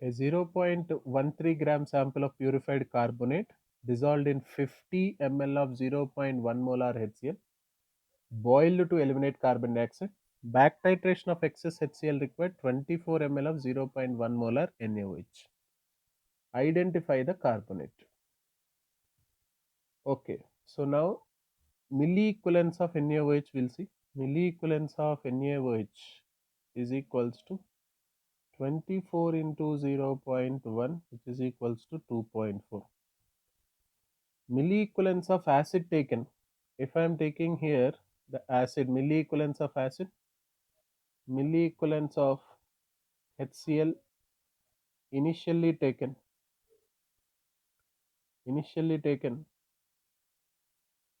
A 0.13 gram sample of purified carbonate dissolved in 50 ml of 0.1 molar HCl, boiled to eliminate carbon dioxide. Back titration of excess HCl required 24 ml of 0.1 molar NaOH. Identify the carbonate. Okay, so now milliequivalence of NaOH we'll see. Milliequivalence of NaOH is equals to 24 into 0.1, which is equals to 2.4. Milliequivalence of acid taken. If I am taking here the acid, milliequivalence of acid, milliequivalence of HCl initially taken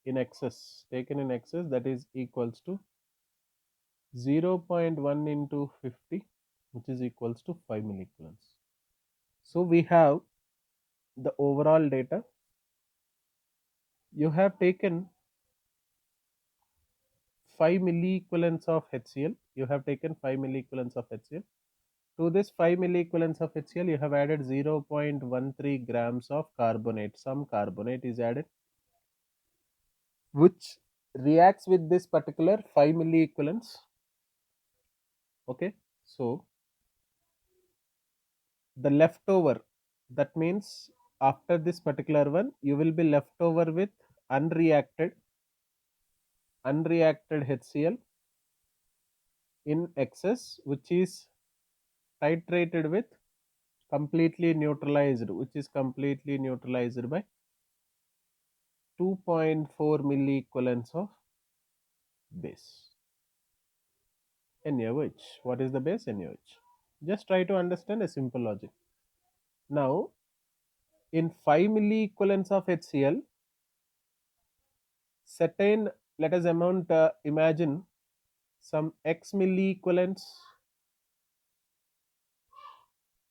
in excess, that is equals to 0.1 into 50, which is equals to 5 milliequivalents. So we have the overall data. You have taken 5 milliequivalents of HCl. You have taken 5 milliequivalents of HCl. To this 5 milliequivalents of HCl, you have added 0.13 grams of carbonate. Some carbonate is added, which reacts with this particular 5 milliequivalents. Okay, so the leftover, that means after this particular one, you will be left over with unreacted HCl in excess, which is titrated with completely neutralized, by 2.4 milliequivalents of base NaOH. What is the base? NaOH. Just try to understand a simple logic. Now, in 5 milliequivalents of HCl, certain, let us imagine some X milliequivalents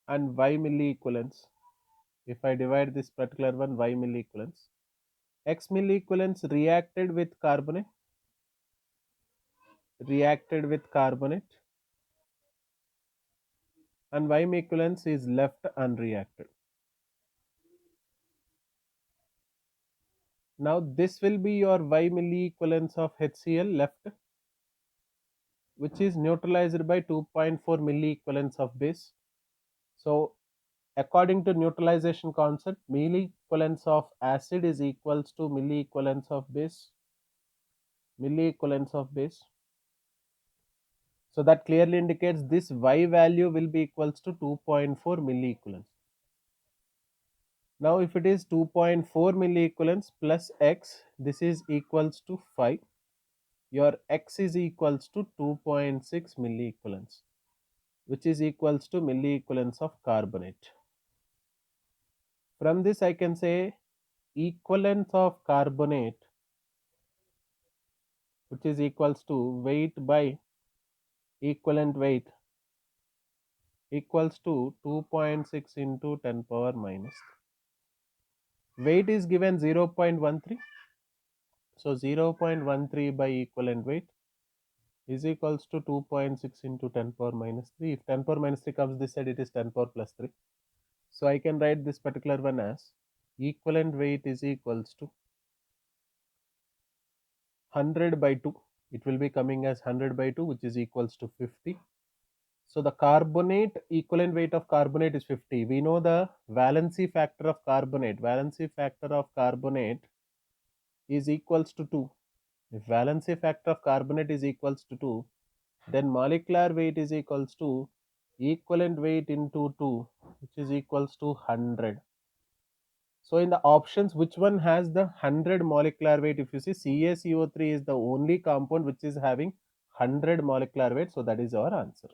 and Y milliequivalents. If I divide this particular one, Y milliequivalents, X milliequivalents reacted with carbonate, and Y milliequivalents is left unreacted. Now this will be your Y milliequivalents of HCl left, which is neutralized by 2.4 milliequivalents of base. So according to neutralization concept, milliequivalence of acid is equals to milliequivalence of base. So that clearly indicates this Y value will be equals to 2.4 milliequivalents. Now if it is 2.4 milliequivalents plus X, this is equals to 5. Your X is equals to 2.6 milliequivalents, which is equals to milliequivalents of carbonate. From this I can say equivalence of carbonate, which is equals to weight by equivalent weight, equals to 2.6 into 10 power minus. Weight is given 0.13. So 0.13 by equivalent weight is equals to 2.6 into 10 power minus 3. If 10 power minus 3 comes this side, it is 10 power plus 3. So I can write this particular one as equivalent weight is equals to 100 by 2. It will be coming as 100 by 2, which is equals to 50. So the carbonate, equivalent weight of carbonate is 50. We know the valency factor of carbonate. Is equals to 2. If valency factor of carbonate is equals to 2, then molecular weight is equals to equivalent weight into 2, which is equals to 100. So in the options, which one has the 100 molecular weight? If you see, CaCO3 is the only compound which is having 100 molecular weight. So that is our answer.